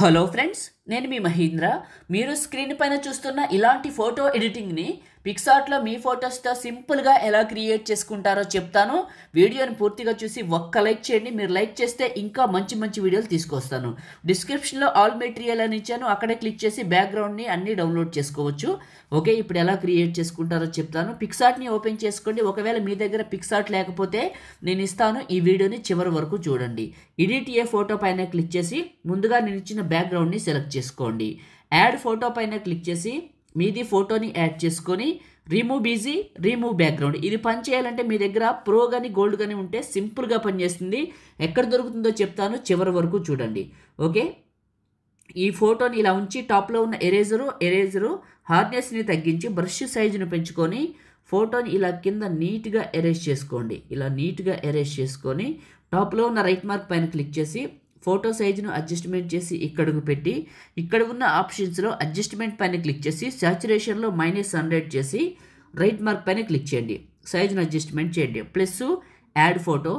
Hello friends, నేను మీ మహేంద్ర. మీరు screen పైన చూస్తున్న ఇలాంటి ఫోటో ఎడిటింగ్ని పిక్సార్ట్లో మీ ఫొటోస్తో సింపుల్గా ఎలా క్రియేట్ చేసుకుంటారో చెప్తాను. వీడియోని పూర్తిగా చూసి ఒక్క లైక్ చేయండి. మీరు లైక్ చేస్తే ఇంకా మంచి మంచి వీడియోలు తీసుకొస్తాను. డిస్క్రిప్షన్లో ఆల్ మెటీరియల్ అని ఇచ్చాను, అక్కడే క్లిక్ చేసి బ్యాక్గ్రౌండ్ని అన్నీ డౌన్లోడ్ చేసుకోవచ్చు. ఓకే, ఇప్పుడు ఎలా క్రియేట్ చేసుకుంటారో చెప్తాను. పిక్సార్ట్ని ఓపెన్ చేసుకోండి. ఒకవేళ మీ దగ్గర పిక్సార్ట్ లేకపోతే నేను ఇస్తాను, ఈ వీడియోని చివరి వరకు చూడండి. ఎడిట్ ఏ ఫోటో పైన క్లిక్ చేసి ముందుగా నేను ఇచ్చిన బ్యాక్గ్రౌండ్ని సెలెక్ట్ చేసుకోండి. యాడ్ ఫోటో పైన క్లిక్ చేసి మీది ఫోటోని యాడ్ చేసుకొని రిమూవ్ బిజీ, రిమూవ్ బ్యాక్గ్రౌండ్. ఇది పని చేయాలంటే మీ దగ్గర ప్రో కానీ గోల్డ్ కానీ ఉంటే సింపుల్గా పనిచేస్తుంది. ఎక్కడ దొరుకుతుందో చెప్తాను, చివరి వరకు చూడండి. ఓకే, ఈ ఫోటోని ఇలా ఉంచి టాప్లో ఉన్న ఎరేజరు హార్డ్నెస్ని తగ్గించి బ్రష్ సైజును పెంచుకొని ఫోటోని ఇలా కింద నీట్గా ఎరేజ్ చేసుకోండి. ఇలా నీట్గా ఎరేజ్ చేసుకొని టాప్లో ఉన్న రైట్ మార్క్ పైన క్లిక్ చేసి ఫోటో సైజును అడ్జస్ట్మెంట్ చేసి ఇక్కడకు పెట్టి ఇక్కడ ఉన్న ఆప్షన్స్లో అడ్జస్ట్మెంట్ పైన క్లిక్ చేసి సాచురేషన్లో -100 చేసి రైట్ మార్క్ పైన క్లిక్ చేయండి. సైజును అడ్జస్ట్మెంట్ చేయండి. ప్లస్ యాడ్ ఫోటో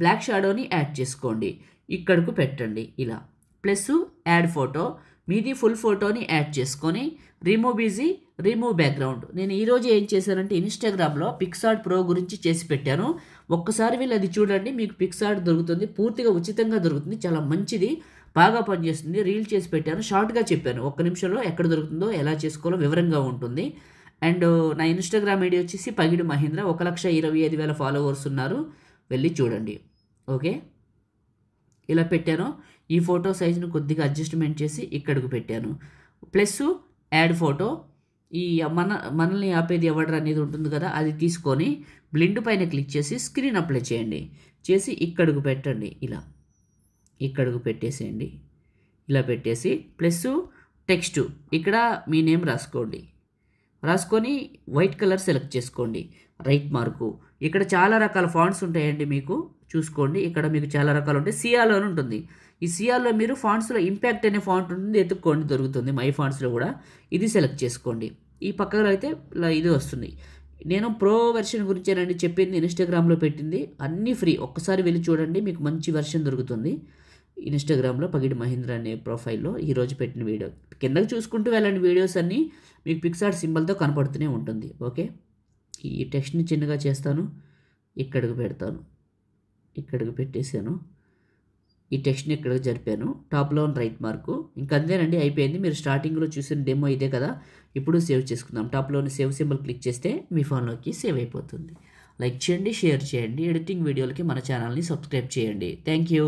బ్లాక్ షాడోని యాడ్ చేసుకోండి. ఇక్కడకు పెట్టండి. ఇలా ప్లస్ యాడ్ ఫోటో మీది ఫుల్ ఫోటోని యాడ్ చేసుకొని రిమూవ్ బిజీ, రిమూవ్ బ్యాక్గ్రౌండ్. నేను ఈరోజు ఏం చేశానంటే ఇన్స్టాగ్రామ్లో పిక్సార్ట్ ప్రో గురించి చేసి పెట్టాను. ఒక్కసారి వెళ్ళి అది చూడండి, మీకు పిక్సార్ట్ దొరుకుతుంది. పూర్తిగా ఉచితంగా దొరుకుతుంది. చాలా మంచిది, బాగా పనిచేస్తుంది. రీల్ చేసి పెట్టాను, షార్ట్గా చెప్పాను. 1 నిమిషంలో ఎక్కడ దొరుకుతుందో ఎలా చేసుకోవాలో వివరంగా ఉంటుంది. అండ్ నా ఇన్స్టాగ్రామ్ ఐడి వచ్చేసి పగిడి మహేంద్ర. 1,25,000 ఫాలోవర్స్ ఉన్నారు, వెళ్ళి చూడండి. ఓకే, ఇలా పెట్టాను. ఈ ఫోటో సైజును కొద్దిగా అడ్జస్ట్మెంట్ చేసి ఇక్కడికి పెట్టాను. ప్లస్ యాడ్ ఫోటో, ఈ మనల్ని ఆపేది ఎవడరా అనేది ఉంటుంది కదా, అది తీసుకొని బ్లెండ్ పైన క్లిక్ చేసి స్క్రీన్ అప్లై చేయండి. చేసి ఇక్కడికి పెట్టండి. ఇలా ఇక్కడికి పెట్టేసేయండి. ఇలా పెట్టేసి ప్లస్ టెక్స్ట్ ఇక్కడ మీ నేమ్ రాసుకొని వైట్ కలర్ సెలెక్ట్ చేసుకోండి. రైట్ మార్కు ఇక్కడ చాలా రకాల ఫాంట్స్ ఉంటాయండి, మీకు చూసుకోండి. ఇక్కడ మీకు చాలా రకాలు ఉంటాయి. సియాలో అని ఉంటుంది. ఈ సియాలో మీరు ఫాంట్స్లో ఇంపాక్ట్ అనే ఫాంట్ ఉంటుంది, ఎత్తుక్కోండి, దొరుకుతుంది. మై ఫాంట్స్లో కూడా ఇది సెలెక్ట్ చేసుకోండి. ఈ పక్కలో అయితే ఇలా ఇది వస్తుంది. నేను ప్రో వెర్షన్ గురించేనండి చెప్పింది, ఇన్స్టాగ్రామ్లో పెట్టింది. అన్నీ ఫ్రీ, ఒక్కసారి వెళ్ళి చూడండి, మీకు మంచి వెర్షన్ దొరుకుతుంది. ఇన్స్టాగ్రామ్లో పగిడి మహేంద్ర అనే ప్రొఫైల్లో ఈరోజు పెట్టిన వీడియో కిందకి చూసుకుంటూ వెళ్ళండి. వీడియోస్ అన్నీ మీకు పిక్సార్ట్ సింబల్తో కనపడుతూనే ఉంటుంది. ఓకే, ఈ టెక్స్ట్ని చిన్నగా చేస్తాను, ఇక్కడికి పెడతాను. ఇక్కడికి పెట్టేశాను. ఈ టెక్స్ట్ని ఇక్కడికి జరిపాను. టాప్లో ఉన్న రైట్ మార్కు. ఇంకా అంతేనండి, అయిపోయింది. మీరు స్టార్టింగ్లో చూసిన డెమో ఇదే కదా. ఇప్పుడు సేవ్ చేసుకుందాం. టాప్లోని సేవ్ సింబల్ క్లిక్ చేస్తే మీ ఫోన్లోకి సేవ్ అయిపోతుంది. లైక్ చేయండి, షేర్ చేయండి. ఎడిటింగ్ వీడియోలకి మన ఛానల్ని సబ్స్క్రైబ్ చేయండి. Thank you.